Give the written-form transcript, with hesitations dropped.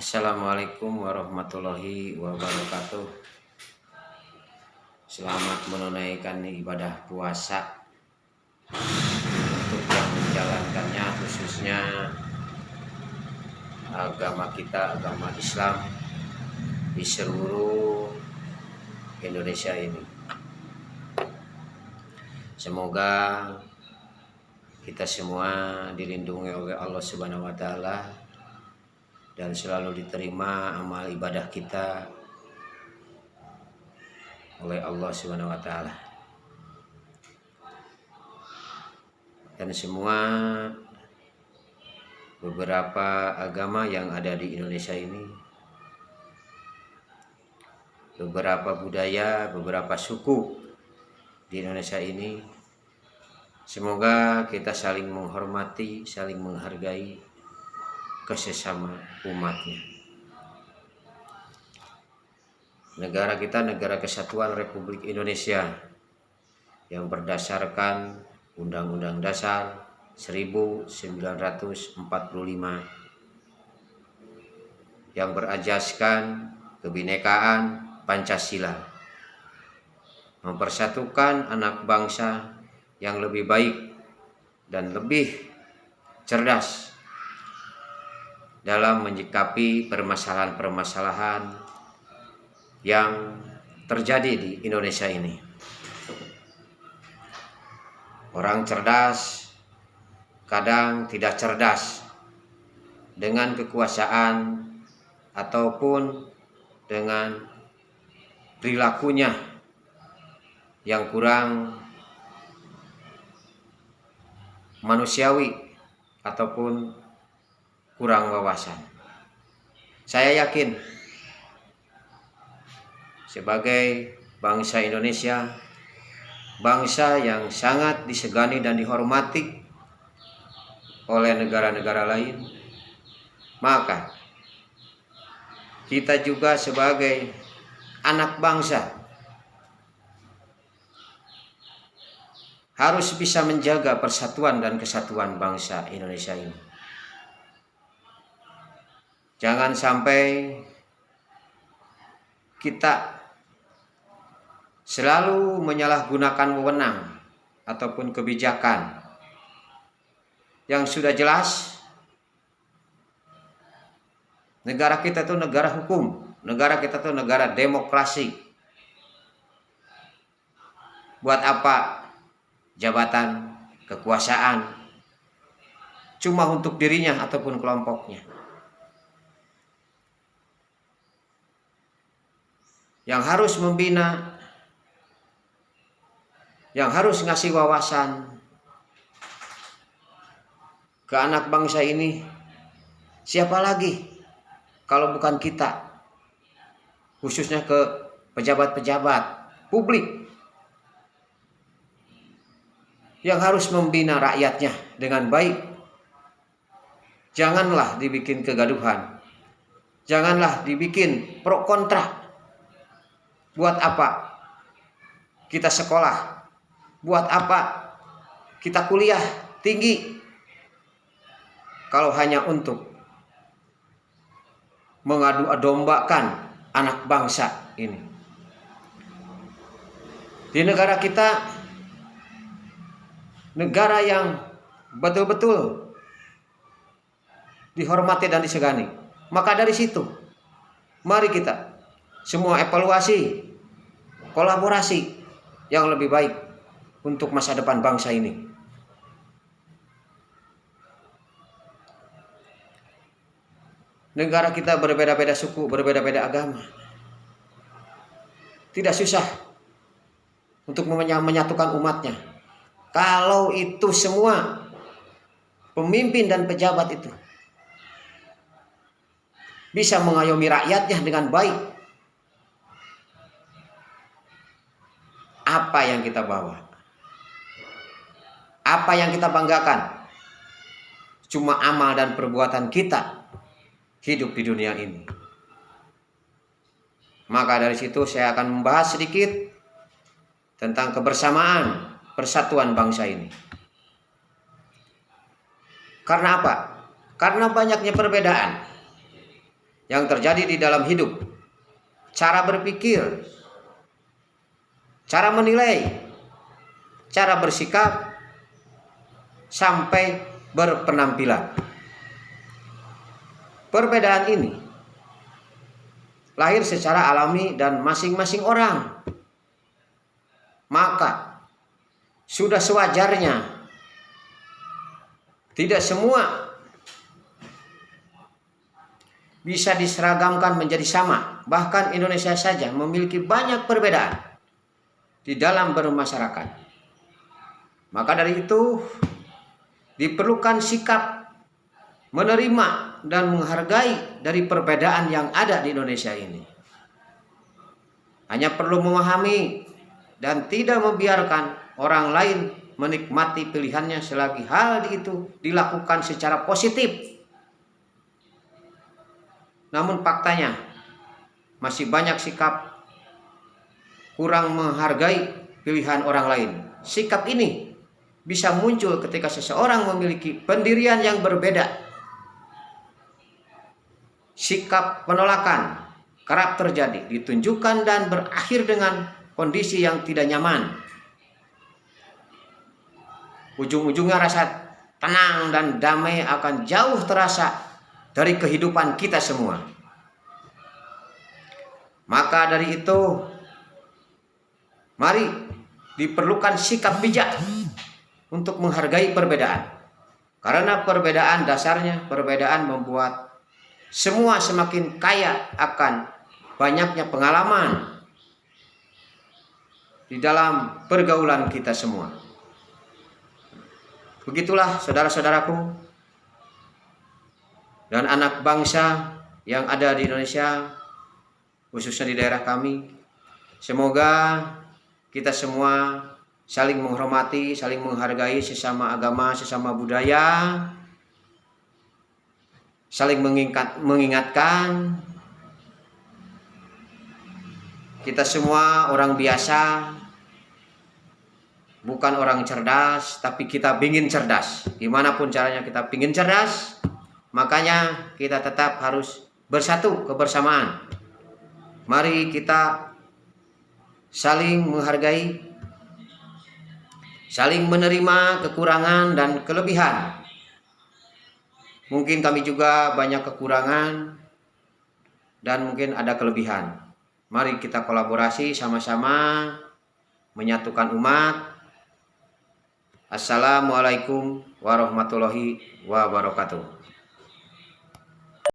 Assalamualaikum warahmatullahi wabarakatuh. Selamat menunaikan ibadah puasa. Untuk yang menjalankannya, khususnya agama kita, agama Islam di seluruh Indonesia ini. Semoga kita semua dilindungi oleh Allah Subhanahu wa taala dan selalu diterima amal ibadah kita oleh Allah Subhanahu wa taala. Dan semua beberapa agama yang ada di Indonesia ini, beberapa budaya, beberapa suku di Indonesia ini, semoga kita saling menghormati, saling menghargai kesesama umatnya. Negara kita negara kesatuan Republik Indonesia yang berdasarkan Undang-Undang Dasar 1945 yang berajaskan kebinekaan Pancasila, mempersatukan anak bangsa yang lebih baik dan lebih cerdas dalam menyikapi permasalahan-permasalahan yang terjadi di Indonesia ini. Orang cerdas kadang tidak cerdas dengan kekuasaan ataupun dengan perilakunya yang kurang manusiawi ataupun kurang wawasan. Saya yakin sebagai bangsa Indonesia, bangsa yang sangat disegani dan dihormati oleh negara-negara lain, maka kita juga sebagai anak bangsa harus bisa menjaga persatuan dan kesatuan bangsa Indonesia ini. Jangan sampai kita selalu menyalahgunakan wewenang ataupun kebijakan yang sudah jelas negara kita itu negara hukum, negara kita itu negara demokrasi. Buat apa jabatan, kekuasaan cuma untuk dirinya ataupun kelompoknya? Yang harus membina, yang harus ngasih wawasan ke anak bangsa ini, siapa lagi kalau bukan kita, khususnya ke pejabat-pejabat publik yang harus membina rakyatnya dengan baik. Janganlah dibikin kegaduhan, janganlah dibikin pro kontra. Buat apa kita sekolah? Buat apa kita kuliah tinggi kalau hanya untuk mengadu-dombakan anak bangsa ini? Di negara kita, negara yang betul-betul dihormati dan disegani, maka dari situ mari kita semua evaluasi, kolaborasi yang lebih baik untuk masa depan bangsa ini. Negara kita berbeda-beda suku, berbeda-beda agama. Tidak susah untuk menyatukan umatnya. Kalau itu semua pemimpin dan pejabat itu bisa mengayomi rakyatnya dengan baik, apa yang kita bawa? Apa yang kita banggakan? Cuma amal dan perbuatan kita hidup di dunia ini. Maka dari situ saya akan membahas sedikit tentang kebersamaan, persatuan bangsa ini. Karena apa? Karena banyaknya perbedaan yang terjadi di dalam hidup, cara berpikir, cara menilai, cara bersikap, sampai berpenampilan. Perbedaan ini lahir secara alami dan masing-masing orang. Maka sudah sewajarnya tidak semua bisa diseragamkan menjadi sama. Bahkan Indonesia saja memiliki banyak perbedaan di dalam bermasyarakat. Maka dari itu diperlukan sikap menerima dan menghargai dari perbedaan yang ada di Indonesia ini. Hanya perlu memahami dan tidak membiarkan orang lain menikmati pilihannya selagi hal itu dilakukan secara positif. Namun faktanya masih banyak sikap kurang menghargai pilihan orang lain. Sikap ini bisa muncul ketika seseorang memiliki pendirian yang berbeda. Sikap penolakan kerap terjadi, ditunjukkan dan berakhir dengan kondisi yang tidak nyaman. Ujung-ujungnya rasa tenang dan damai akan jauh terasa dari kehidupan kita semua. Maka dari itu, mari diperlukan sikap bijak untuk menghargai perbedaan. Karena perbedaan dasarnya, perbedaan membuat semua semakin kaya akan banyaknya pengalaman di dalam pergaulan kita semua. Begitulah saudara-saudaraku dan anak bangsa yang ada di Indonesia, khususnya di daerah kami. Semoga kita semua saling menghormati, saling menghargai sesama agama, sesama budaya, saling mengingatkan. Kita semua orang biasa, bukan orang cerdas, tapi kita ingin cerdas. Gimana pun caranya kita ingin cerdas, makanya kita tetap harus bersatu kebersamaan. Mari kita saling menghargai, saling menerima kekurangan dan kelebihan. Mungkin kami juga banyak kekurangan dan mungkin ada kelebihan. Mari kita kolaborasi sama-sama menyatukan umat. Assalamualaikum warahmatullahi wabarakatuh.